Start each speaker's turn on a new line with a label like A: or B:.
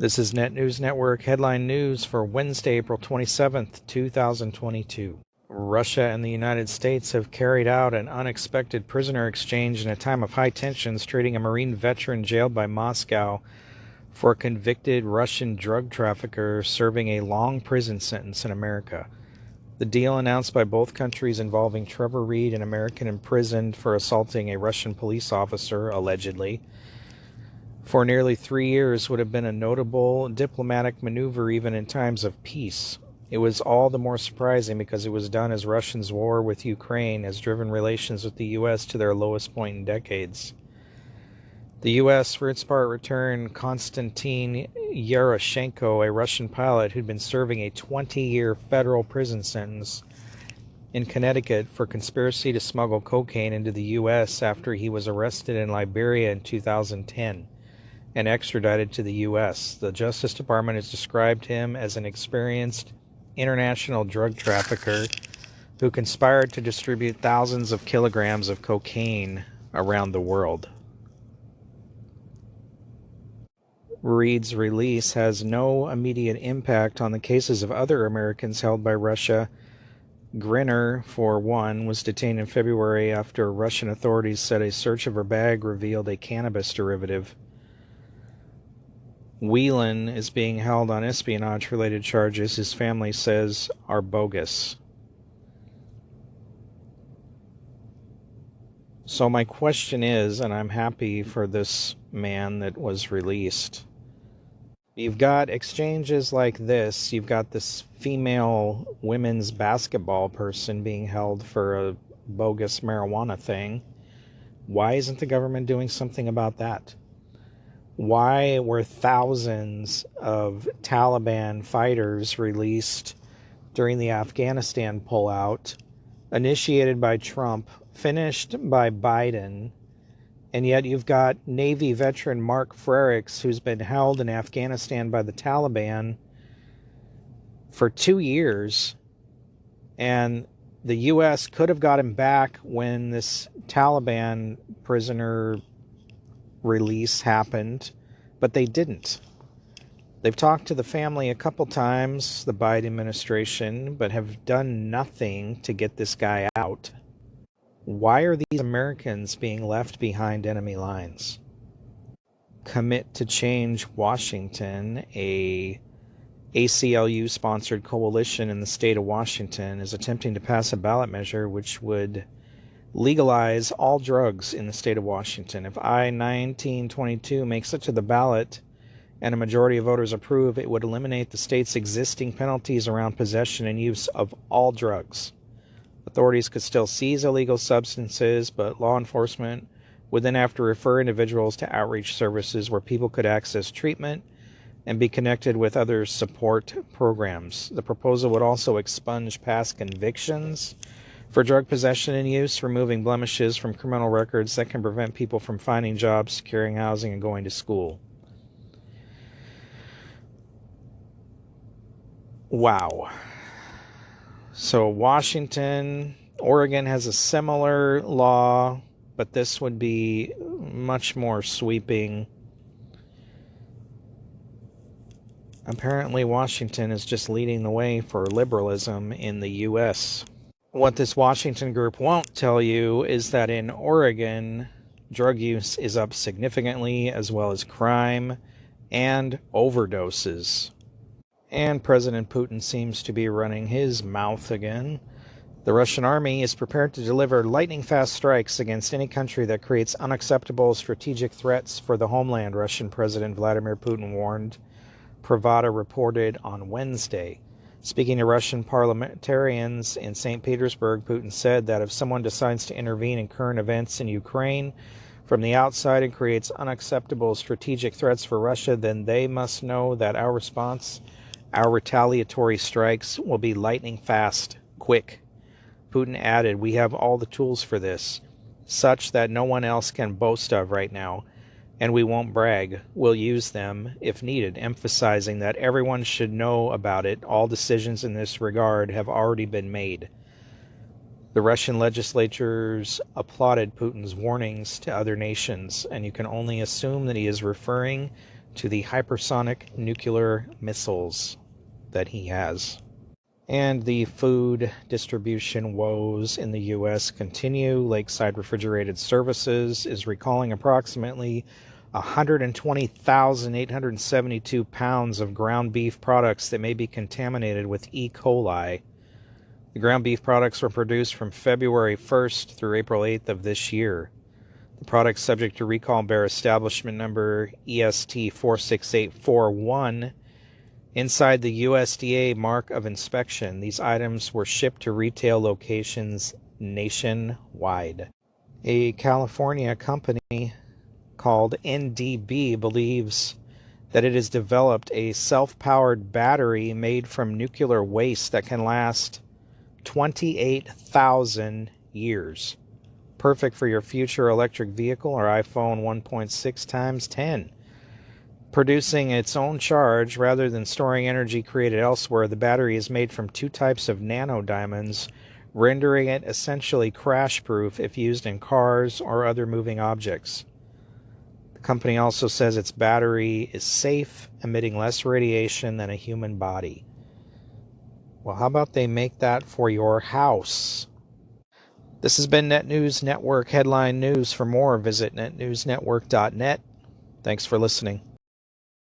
A: This is Net News Network headline news for Wednesday, April 27th, 2022. Russia and the United States have carried out an unexpected prisoner exchange in a time of high tensions, trading a Marine veteran jailed by Moscow for a convicted Russian drug trafficker serving a long prison sentence in America. The deal announced by both countries involving Trevor Reed, an American imprisoned for assaulting a Russian police officer, allegedly, for nearly 3 years, would have been a notable diplomatic maneuver even in times of peace. It was all the more surprising because it was done as Russia's war with Ukraine has driven relations with the U.S. to their lowest point in decades. The U.S., for its part, returned Konstantin Yaroshenko, a Russian pilot who'd been serving a 20-year federal prison sentence in Connecticut for conspiracy to smuggle cocaine into the U.S. after he was arrested in Liberia in 2010 and extradited to the U.S. The Justice Department has described him as an experienced international drug trafficker who conspired to distribute thousands of kilograms of cocaine around the world. Reed's release has no immediate impact on the cases of other Americans held by Russia. Grinner, for one, was detained in February after Russian authorities said a search of her bag revealed a cannabis derivative. Whelan is being held on espionage-related charges his family says are bogus. So my question is, and I'm happy for this man that was released, you've got exchanges like this. You've got this female women's basketball person being held for a bogus marijuana thing. Why isn't the government doing something about that? Why were thousands of Taliban fighters released during the Afghanistan pullout, initiated by Trump, finished by Biden, and yet you've got Navy veteran Mark Frericks, who's been held in Afghanistan by the Taliban for 2 years, and the U.S. could have got him back when this Taliban prisoner release happened, but they didn't. They've talked to the family a couple times, the Biden administration, but have done nothing to get this guy out. Why are these Americans being left behind enemy lines? Commit to Change Washington, a ACLU-sponsored coalition in the state of Washington, is attempting to pass a ballot measure which would legalize all drugs in the state of Washington. If I-1922 makes it to the ballot and a majority of voters approve, it would eliminate the state's existing penalties around possession and use of all drugs. Authorities could still seize illegal substances, but law enforcement would then have to refer individuals to outreach services where people could access treatment and be connected with other support programs. The proposal would also expunge past convictions for drug possession and use, removing blemishes from criminal records that can prevent people from finding jobs, securing housing, and going to school. Wow. So Washington, Oregon has a similar law, but this would be much more sweeping. Apparently, Washington is just leading the way for liberalism in the U.S. What this Washington group won't tell you is that in Oregon, drug use is up significantly, as well as crime and overdoses. And President Putin seems to be running his mouth again. The Russian army is prepared to deliver lightning-fast strikes against any country that creates unacceptable strategic threats for the homeland, Russian President Vladimir Putin warned, Pravda reported on Wednesday. Speaking to Russian parliamentarians in St. Petersburg, Putin said that if someone decides to intervene in current events in Ukraine from the outside and creates unacceptable strategic threats for Russia, then they must know that our response, our retaliatory strikes, will be lightning fast, quick. Putin added, "We have all the tools for this, such that no one else can boast of right now, and we won't brag. We'll use them if needed," emphasizing that everyone should know about it. All decisions in this regard have already been made. The Russian legislatures applauded Putin's warnings to other nations, and you can only assume that he is referring to the hypersonic nuclear missiles that he has. And the food distribution woes in the U.S. continue. Lakeside Refrigerated Services is recalling approximately 120,872 pounds of ground beef products that may be contaminated with E. coli. The ground beef products were produced from February 1st through April 8th of this year. The products subject to recall bear establishment number EST 46841 inside the USDA mark of inspection. These items were shipped to retail locations nationwide. A California company called NDB believes that it has developed a self-powered battery made from nuclear waste that can last 28,000 years. Perfect for your future electric vehicle or iPhone 1.6 times 10. Producing its own charge rather than storing energy created elsewhere, the battery is made from two types of nanodiamonds, rendering it essentially crash-proof if used in cars or other moving objects. The company also says its battery is safe, emitting less radiation than a human body. Well, how about they make that for your house? This has been Net News Network Headline News. For more, visit netnewsnetwork.net. Thanks for listening.